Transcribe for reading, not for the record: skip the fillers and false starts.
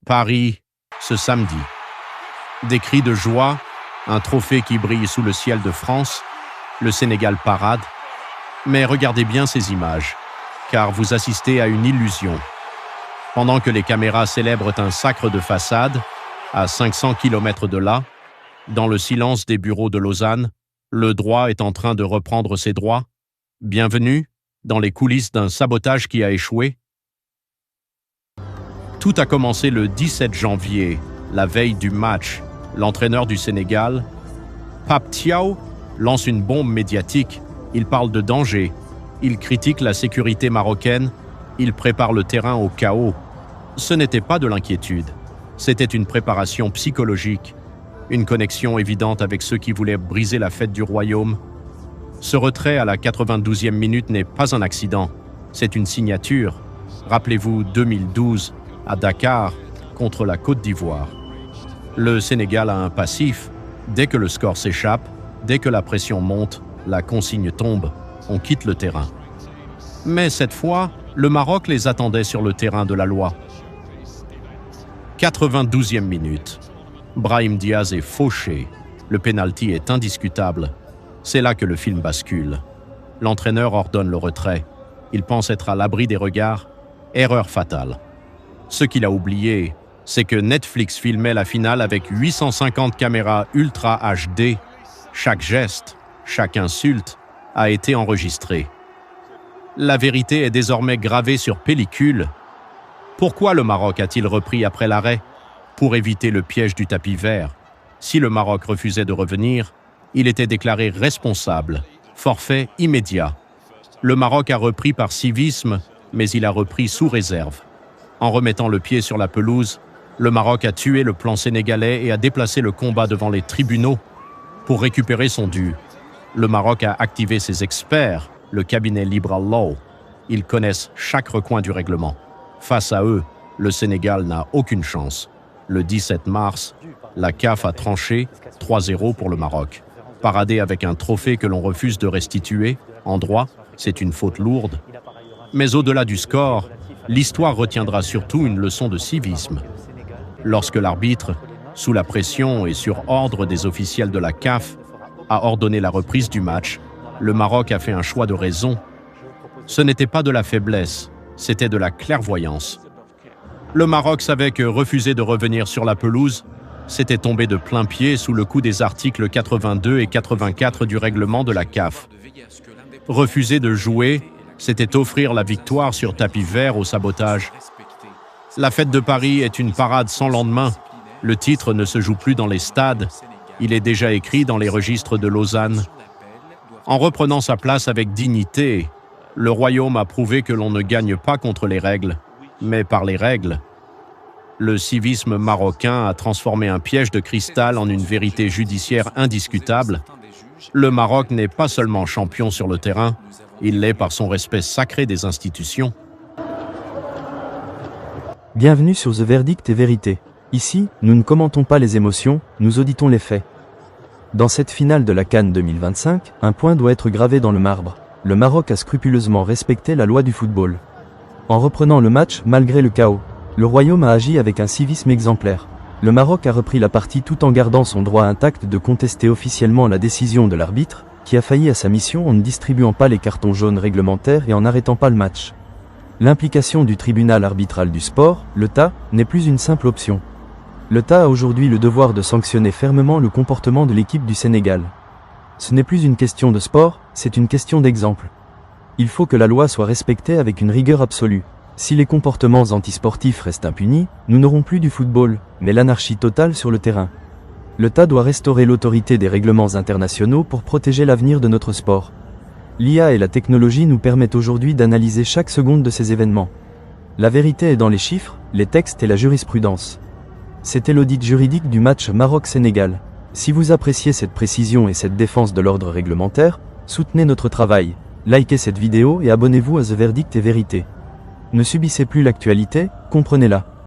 Paris, ce samedi. Des cris de joie, un trophée qui brille sous le ciel de France, le Sénégal parade. Mais regardez bien ces images, car vous assistez à une illusion. Pendant que les caméras célèbrent un sacre de façade, à 500 km de là, dans le silence des bureaux de Lausanne, le droit est en train de reprendre ses droits. Bienvenue dans les coulisses d'un sabotage qui a échoué. Tout a commencé le 17 janvier, la veille du match. L'entraîneur du Sénégal, Pape Thiaw, lance une bombe médiatique. Il parle de danger. Il critique la sécurité marocaine. Il prépare le terrain au chaos. Ce n'était pas de l'inquiétude. C'était une préparation psychologique. Une connexion évidente avec ceux qui voulaient briser la fête du royaume. Ce retrait à la 92e minute n'est pas un accident. C'est une signature. Rappelez-vous 2012, à Dakar, contre la Côte d'Ivoire. Le Sénégal a un passif. Dès que le score s'échappe, dès que la pression monte, la consigne tombe. On quitte le terrain. Mais cette fois, le Maroc les attendait sur le terrain de la loi. 92e minute. Brahim Diaz est fauché. Le pénalty est indiscutable. C'est là que le film bascule. L'entraîneur ordonne le retrait. Il pense être à l'abri des regards. Erreur fatale. Ce qu'il a oublié, c'est que Netflix filmait la finale avec 850 caméras Ultra HD. Chaque geste, chaque insulte a été enregistré. La vérité est désormais gravée sur pellicule. Pourquoi le Maroc a-t-il repris après l'arrêt? Pour éviter le piège du tapis vert. Si le Maroc refusait de revenir, il était déclaré responsable. Forfait immédiat. Le Maroc a repris par civisme, mais il a repris sous réserve. En remettant le pied sur la pelouse, le Maroc a tué le plan sénégalais et a déplacé le combat devant les tribunaux pour récupérer son dû. Le Maroc a activé ses experts, le cabinet Liberal Law. Ils connaissent chaque recoin du règlement. Face à eux, le Sénégal n'a aucune chance. Le 17 mars, la CAF a tranché 3-0 pour le Maroc. Parader avec un trophée que l'on refuse de restituer, en droit, c'est une faute lourde. Mais au-delà du score, l'histoire retiendra surtout une leçon de civisme. Lorsque l'arbitre, sous la pression et sur ordre des officiels de la CAF, a ordonné la reprise du match, le Maroc a fait un choix de raison. Ce n'était pas de la faiblesse, c'était de la clairvoyance. Le Maroc savait que refuser de revenir sur la pelouse, c'était tomber de plein pied sous le coup des articles 82 et 84 du règlement de la CAF. Refuser de jouer, c'était offrir la victoire sur tapis vert au sabotage. La fête de Paris est une parade sans lendemain. Le titre ne se joue plus dans les stades. Il est déjà écrit dans les registres de Lausanne. En reprenant sa place avec dignité, le royaume a prouvé que l'on ne gagne pas contre les règles, mais par les règles. Le civisme marocain a transformé un piège de cristal en une vérité judiciaire indiscutable. Le Maroc n'est pas seulement champion sur le terrain, il l'est par son respect sacré des institutions. Bienvenue sur The Verdict et Vérité. Ici, nous ne commentons pas les émotions, nous auditons les faits. Dans cette finale de la CAN 2025, un point doit être gravé dans le marbre. Le Maroc a scrupuleusement respecté la loi du football. En reprenant le match, malgré le chaos, le Royaume a agi avec un civisme exemplaire. Le Maroc a repris la partie tout en gardant son droit intact de contester officiellement la décision de l'arbitre, qui a failli à sa mission en ne distribuant pas les cartons jaunes réglementaires et en n'arrêtant pas le match. L'implication du tribunal arbitral du sport, l'ETA, n'est plus une simple option. L'ETA a aujourd'hui le devoir de sanctionner fermement le comportement de l'équipe du Sénégal. Ce n'est plus une question de sport, c'est une question d'exemple. Il faut que la loi soit respectée avec une rigueur absolue. Si les comportements antisportifs restent impunis, nous n'aurons plus du football, mais l'anarchie totale sur le terrain. L'État doit restaurer l'autorité des règlements internationaux pour protéger l'avenir de notre sport. L'IA et la technologie nous permettent aujourd'hui d'analyser chaque seconde de ces événements. La vérité est dans les chiffres, les textes et la jurisprudence. C'était l'audit juridique du match Maroc-Sénégal. Si vous appréciez cette précision et cette défense de l'ordre réglementaire, soutenez notre travail. Likez cette vidéo et abonnez-vous à The Verdict et Vérité. Ne subissez plus l'actualité, comprenez-la.